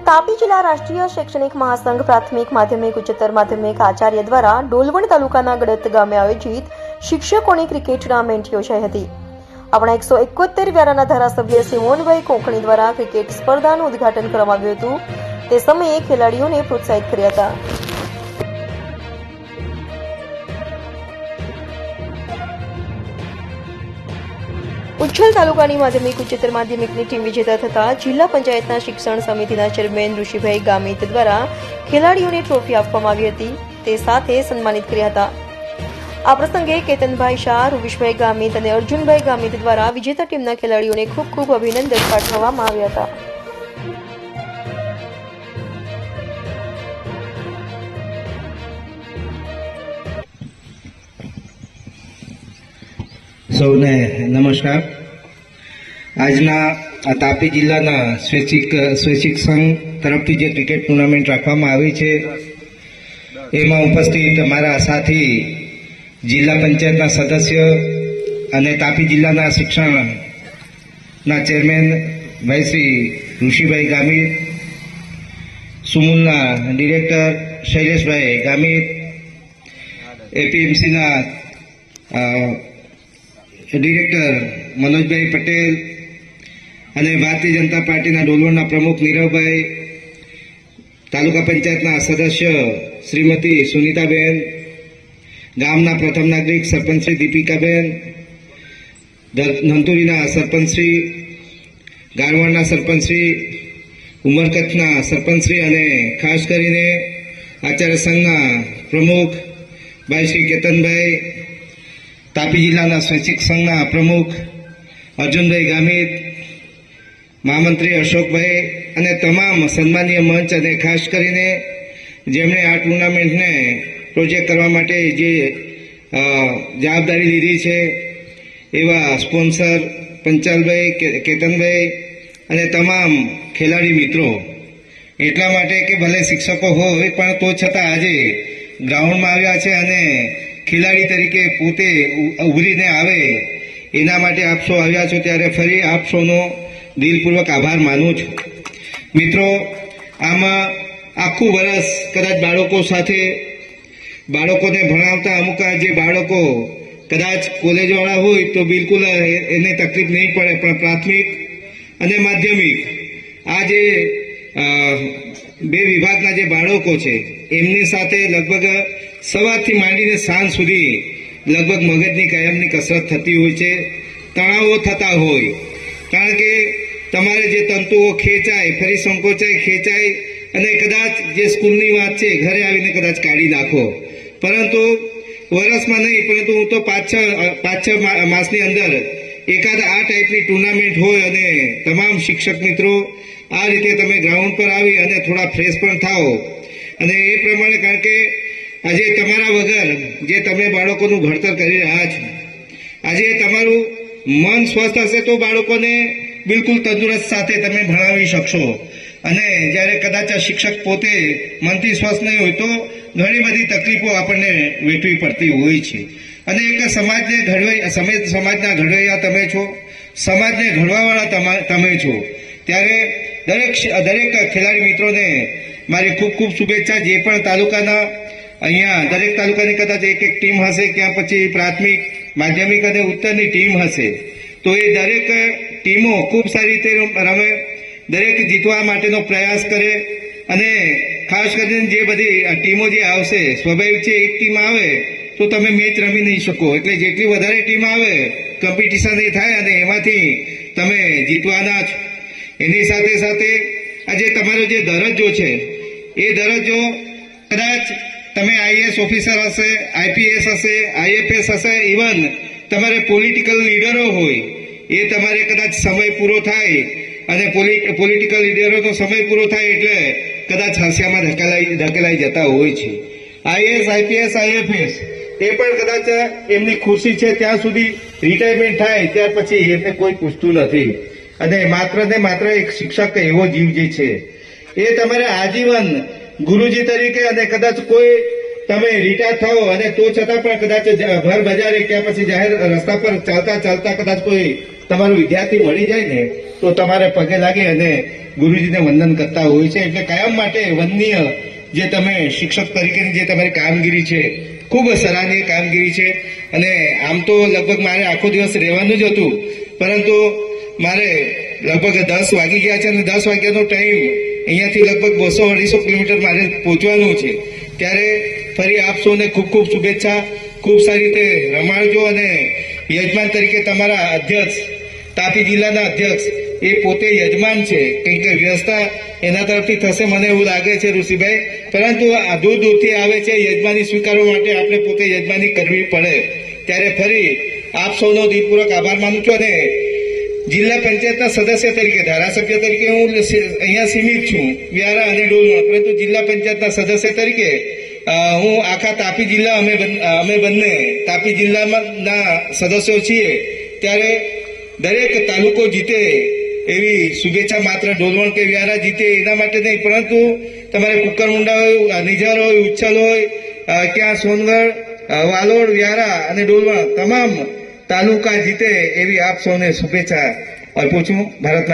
તાપી જિલ્લા રાષ્ટ્રીય શૈક્ષણિક મહાસંઘ પ્રાથમિક માધ્યમિક ઉચ્ચતર માધ્યમિક આચાર્ય દ્વારા ડોલવણ તાલુકાના ગડત ગામે આયોજિત શિક્ષકોની ક્રિકેટ ટુર્નામેન્ટ યોજાઈ હતી। આપણા 171 વ્યારાના ધારાસભ્ય શ્રી મોહનભાઈ કોંકણી દ્વારા ક્રિકેટ સ્પર્ધાનું ઉદ્ઘાટન કરવામાં આવ્યું હતું। તે સમયે ખેલાડીઓને પ્રોત્સાહિત કર્યા હતા। ઉચ્છલ તાલુકાની માધ્યમિક ઉચ્ચતર માધ્યમિકની ટીમ વિજેતા થતા જિલ્લા પંચાયતના શિક્ષણ સમિતિના ચેરમેન ઋષિભાઈ ગામિત દ્વારા ખેલાડીઓને ટ્રોફી આપવામાં આવી હતી। તે સાથે સન્માનિત કર્યા હતા। આ પ્રસંગે કેતનભાઈ શાહ, રૂવિશભાઈ ગામિત અને અર્જુનભાઈ ગામિત દ્વારા વિજેતા ટીમના ખેલાડીઓને ખૂબ ખૂબ અભિનંદન પાઠવવામાં આવ્યા હતા। સૌને નમસ્કાર। આજના તાપી જિલ્લાના સ્વૈચ્છિક સંઘ તરફથી જે ક્રિકેટ ટુર્નામેન્ટ રાખવામાં આવી છે એમાં ઉપસ્થિત મારા સાથી જિલ્લા પંચાયતના સદસ્ય અને તાપી જિલ્લાના શિક્ષણના ચેરમેન ભાઈ શ્રી ઋષિભાઈ ગામિત, સુમુલના ડિરેક્ટર શૈલેષભાઈ ગામિત, એપીએમસીના ડિરેક્ટર મનોજભાઈ પટેલ અને ભારતીય જનતા પાર્ટીના ડોલવણના પ્રમુખ નીરવભાઈ, તાલુકા પંચાયતના સદસ્ય શ્રીમતી સુનીતાબેન, ગામના પ્રથમ નાગરિક સરપંચ શ્રી દીપિકાબેન, ધંતુરીના સરપંચશ્રી, ગારવાડના સરપંચશ્રી, ઉમરકચ્છના સરપંચશ્રી અને ખાસ કરીને આચાર્ય સંઘના પ્રમુખ ભાઈ શ્રી કેતનભાઈ, તાપી જિલ્લાના સ્વૈચ્છિક સંઘના પ્રમુખ અર્જુનભાઈ ગામિત, મહામંત્રી અશોકભાઈ અને તમામ સન્માનીય મંચ અને ખાસ કરીને જેમણે આ ટુર્નામેન્ટને પ્રોજેક્ટ કરવા માટે જે જવાબદારી લીધી છે એવા સ્પોન્સર પંચાલભાઈ, કેતનભાઈ અને તમામ ખેલાડી મિત્રો। એટલા માટે કે ભલે શિક્ષકો હોય પણ તો છતાં આજે ગ્રાઉન્ડમાં આવ્યા છે અને ખેલાડી તરીકે પોતે ઉભરીને આવે એના માટે આપ સૌ આવ્યા છો ત્યારે ફરી આપ સૌનો દિલપૂર્વક આભાર માનું છું। મિત્રો, આમાં આખું વર્ષ કદાચ બાળકો સાથે બાળકોને ભણાવતા અમુક જે બાળકો કદાચ કોલેજવાળા હોય તો બિલકુલ એને તકલીફ નહીં પડે, પણ પ્રાથમિક અને માધ્યમિક આ જે બે વિભાગના જે બાળકો છે એમની સાથે લગભગ સવારથી માંડીને સાંજ સુધી લગભગ મગજની કાયમની કસરત થતી હોય છે, તણાવો થતા હોય, કારણ કે તમારે જે તંતુઓ ખેંચાય, ફરી સંકોચાય, ખેંચાય અને કદાચ જે સ્કૂલની વાત છે ઘરે આવીને કદાચ કાઢી નાખો, પરંતુ વર્ષમાં નહીં પરંતુ હું તો પાંચ છ માસની અંદર એકાદ આ ટાઈપની ટુર્નામેન્ટ હોય અને તમામ શિક્ષક મિત્રો આ રીતે તમે ગ્રાઉન્ડ પર આવી અને થોડા ફ્રેશ પણ થાઓ અને એ પ્રમાણે, કારણ કે આજે તમારા વગર જે તમે બાળકોનું ઘડતર કરી રહ્યા છો, આજે તમારું મન સ્વસ્થ હશે તો બાળકોને બિલકુલ તંદુરસ્ત સાથે તમે ભણાવી શકશો અને જ્યારે કદાચ આ શિક્ષક પોતે મનથી સ્વસ્થ નહીં હોય તો ઘણી બધી તકલીફો આપણને વેઠવી પડતી હોય છે અને એક સમાજના ઘડવૈયા તમે છો, સમાજને ઘડવાવાળા તમે છો, ત્યારે દરેક ખેલાડી મિત્રોને મારી ખૂબ ખૂબ શુભેચ્છા। જે પણ તાલુકાના અહીંયા દરેક તાલુકાની કદાચ એક ટીમ હશે, ક્યાં પછી પ્રાથમિક, માધ્યમિક અને ઉત્તરની ટીમ હશે, તો એ દરેક ટીમો ખૂબ સારી રીતે રમે, દરેક જીતવા માટેનો પ્રયાસ કરે અને ખાસ કરીને જે બધી ટીમો જે આવશે, સ્વાભાવિક છે એક ટીમ આવે તો તમે મેચ રમી નહીં શકો, એટલે જેટલી વધારે ટીમ આવે કોમ્પિટિશન એ થાય અને એમાંથી તમે જીતવાના છો। એની સાથે સાથે આજે તમારો જે દરજ્જો છે એ દરજ્જો કદાચ તમે આઈએએસ ઓફિસર હશે, આઈપીએસ હશે, આઈએફએસ હશે, ઇવન તમારે પોલિટિકલ લીડરો હોય એ તમારે કદાચ સમય પૂરો થાય અને પોલિટિકલ લીડરોનો સમય પૂરો થાય એટલે કદાચ હાંસિયામાં ધકેલાઈ જતા હોય છે। આઈએએસ, આઈપીએસ, આઈએફએસ એ પણ કદાચ એમની ખુરશી છે ત્યાં સુધી રિટાયરમેન્ટ થાય ત્યાર પછી એમને કોઈ પૂછતું નથી અને માત્ર ને માત્ર એક શિક્ષક એવો જીવ જે છે એ તમારે આજીવન ગુરુજી તરીકે અને કદાચ કોઈ તમે રિટાયર થાઓ અને તો છતાં પણ કદાચ ભર બજારે કે પછી જાહેર રસ્તા પર ચાલતા કદાચ કોઈ તમારું વિદ્યાર્થી મળી જાય ને તો તમારે પગે લાગે અને ગુરુજીને વંદન કરતા હોય છે. એટલે કાયમ માટે વંદનીય જે તમે શિક્ષક તરીકેની જે તમારી કામગીરી છે ખૂબ સરાહનીય કામગીરી છે. અને આમ તો લગભગ મારે આખો દિવસ રહેવાનું જ હતું, પરંતુ મારે લગભગ 10 વાગી ગયા છે અને 10 વાગ્યાનો ટાઈમ અહીંયાથી લગભગ 200-250 કિલોમીટર મારે પહોંચવાનું છે. ત્યારે ફરી આપ સૌને ખૂબ ખૂબ શુભેચ્છા. ખૂબ સારી રીતે રમાડજો. અને યજમાન તરીકે તમારા અધ્યક્ષ, તાપી જિલ્લાના અધ્યક્ષ એ પોતે યજમાન છે, કંઈક વ્યવસ્થા એના તરફથી થશે મને એવું લાગે છે ઋષિભાઈ, પરંતુ આ દૂર દૂરથી આવે છે યજમાની સ્વીકારવા માટે આપણે પોતે યજમાની કરવી પડે. ત્યારે ફરી આપ સૌનો દિલપૂર્વક આભાર માનું છું. અને જિલ્લા પંચાયતના સદસ્ય તરીકે, ધારાસભ્ય તરીકે હું અહીંયા સીમિત છું વ્યારા અને ડોલમાં, પરંતુ જિલ્લા પંચાયતના સદસ્ય તરીકે હું આખા તાપી જિલ્લા અમે બંને તાપી જિલ્લાના સદસ્યો છીએ. ત્યારે દરેક તાલુકો જીતે એવી શુભેચ્છા માત્ર ડોલવણ કે વ્યારા જીતે એના માટે નહીં, પરંતુ તમારે કુકરમુંડા હોય, નિઝાર હોય, ઉચ્છલ હોય, ક્યાં સોનગઢ, વાલોડ, વ્યારા અને ડોલવણ તમામ તાલુકા જીતે એવી આપ સૌને શુભેચ્છા અર્પું છું. ભારત